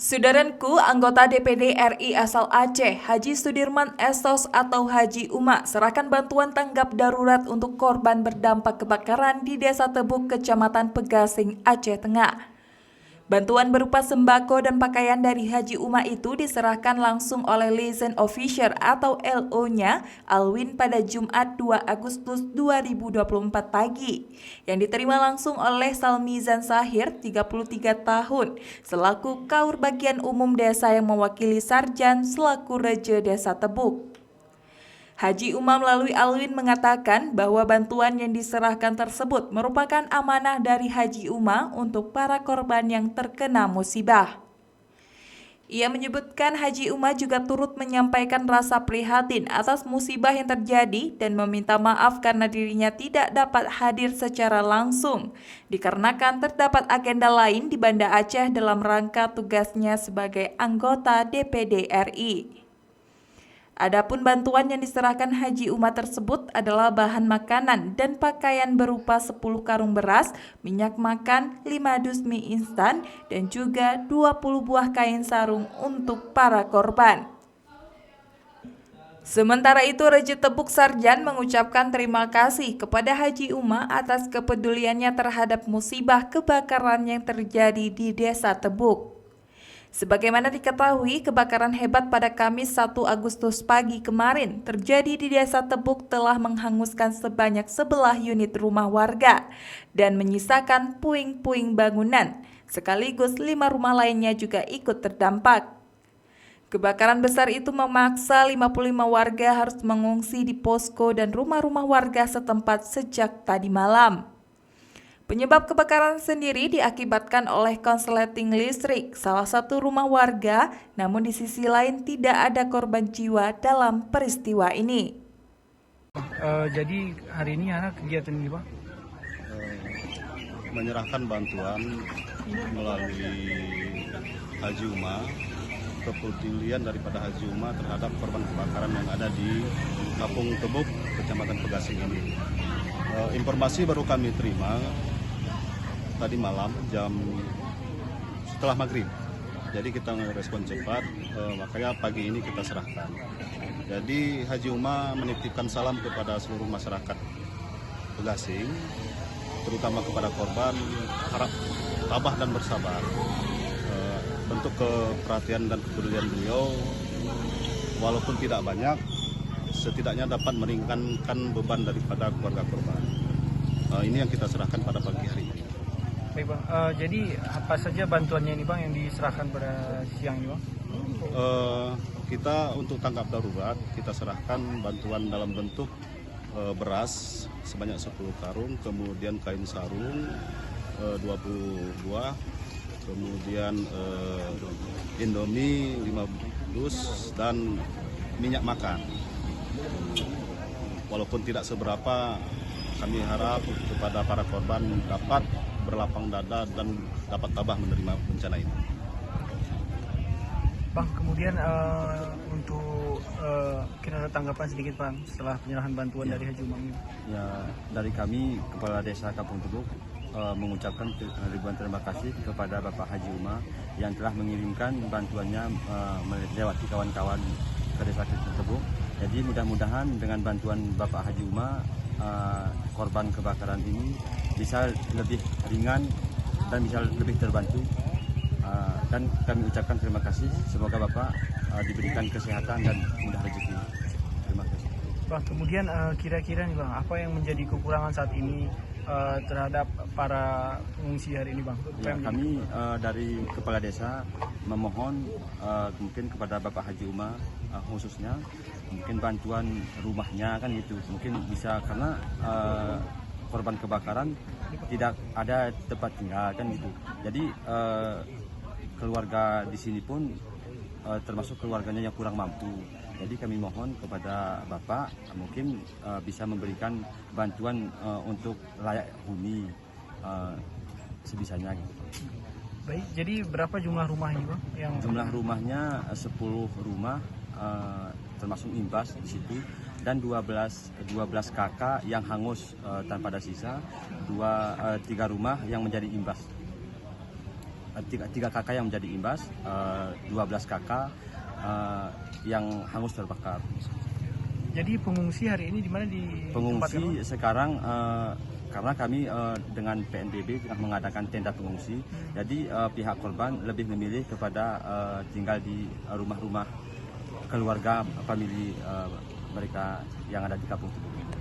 Saudaraku, anggota DPD RI asal Aceh, Haji Sudirman Estos atau Haji Uma, serahkan bantuan tanggap darurat untuk korban berdampak kebakaran di Desa Tebuk, Kecamatan Pegasing, Aceh Tengah. Bantuan berupa sembako dan pakaian dari Haji Uma itu diserahkan langsung oleh liaison officer atau LO-nya Alwin pada Jumat 2 Agustus 2024 pagi, yang diterima langsung oleh Salmizan Sahir, 33 tahun, selaku Kaur Bagian Umum Desa yang mewakili Sarjan selaku Reje Desa Tebuk. Haji Uma melalui Alwin mengatakan bahwa bantuan yang diserahkan tersebut merupakan amanah dari Haji Uma untuk para korban yang terkena musibah. Ia menyebutkan Haji Uma juga turut menyampaikan rasa prihatin atas musibah yang terjadi dan meminta maaf karena dirinya tidak dapat hadir secara langsung, dikarenakan terdapat agenda lain di Banda Aceh dalam rangka tugasnya sebagai anggota DPD RI. Adapun bantuan yang diserahkan Haji Uma tersebut adalah bahan makanan dan pakaian berupa 10 karung beras, minyak makan, 5 dus mie instan, dan juga 20 buah kain sarung untuk para korban. Sementara itu, Reje Tebuk Sarjan mengucapkan terima kasih kepada Haji Uma atas kepeduliannya terhadap musibah kebakaran yang terjadi di Desa Tebuk. Sebagaimana diketahui, kebakaran hebat pada Kamis 1 Agustus pagi kemarin terjadi di Desa Tebuk telah menghanguskan sebanyak 11 unit rumah warga dan menyisakan puing-puing bangunan, sekaligus 5 rumah lainnya juga ikut terdampak. Kebakaran besar itu memaksa 55 warga harus mengungsi di posko dan rumah-rumah warga setempat sejak tadi malam. Penyebab kebakaran sendiri diakibatkan oleh konsleting listrik salah satu rumah warga, namun di sisi lain tidak ada korban jiwa dalam peristiwa ini. Jadi hari ini anak kegiatan ini Pak? Menyerahkan bantuan melalui Haji Uma, kepedulian daripada Haji Uma terhadap korban kebakaran yang ada di Kampung Tebuk, Kecamatan Pegasing ini. Informasi baru kami terima tadi malam setelah maghrib. Jadi kita merespon cepat, makanya pagi ini kita serahkan. Jadi Haji Uma menitipkan salam kepada seluruh masyarakat Pegasing, terutama kepada korban, harap tabah dan bersabar. Bentuk keperhatian dan kepedulian beliau, walaupun tidak banyak, setidaknya dapat meringankan beban daripada keluarga korban. Ini yang kita serahkan pada pagi hari ini. Baik Bang, jadi apa saja bantuannya ini Bang yang diserahkan pada siang ini Bang? Kita untuk tanggap darurat, kita serahkan bantuan dalam bentuk beras sebanyak 10 karung, kemudian kain sarung 20 buah, kemudian Indomie 5 dus, dan minyak makan. Walaupun tidak seberapa, kami harap kepada para korban dapat berlapang dada dan dapat tabah menerima bencana ini. Bang, kemudian untuk kira-kira tanggapan sedikit Bang setelah penyerahan bantuan dari Haji Uma ini. Ya, dari kami Kepala Desa Kampung Tebuk mengucapkan ribuan terima kasih kepada Bapak Haji Uma yang telah mengirimkan bantuannya melewati kawan-kawan ke Desa Tebuk. Jadi mudah-mudahan dengan bantuan Bapak Haji Uma korban kebakaran ini bisa lebih ringan dan bisa lebih terbantu, dan kami ucapkan terima kasih. Semoga Bapak diberikan kesehatan dan mudah rezeki. Terima kasih. Bang, kemudian kira-kira nih Bang, apa yang menjadi kekurangan saat ini terhadap para pengungsi hari ini Bang? Ya, kami dari Kepala Desa memohon mungkin kepada Bapak Haji Uma khususnya mungkin bantuan rumahnya kan gitu, mungkin bisa karena korban kebakaran tidak ada tempat tinggal kan gitu. Jadi keluarga di sini pun termasuk keluarganya yang kurang mampu. Jadi kami mohon kepada Bapak mungkin bisa memberikan bantuan untuk layak huni sebisanya gitu. Baik, jadi berapa jumlah rumah ini Bang? Jumlah rumahnya 10 rumah termasuk imbas di situ, dan 12 kakak yang hangus tanpa ada sisa, 3 rumah yang menjadi imbas. tiga kakak yang menjadi imbas, 12 kakak yang hangus terbakar. Jadi pengungsi hari ini di mana Pengungsi sekarang karena kami dengan PNBB tengah mengadakan tenda pengungsi, jadi pihak korban lebih memilih kepada tinggal di rumah-rumah keluarga famili mereka yang ada di Kampung Tebuk.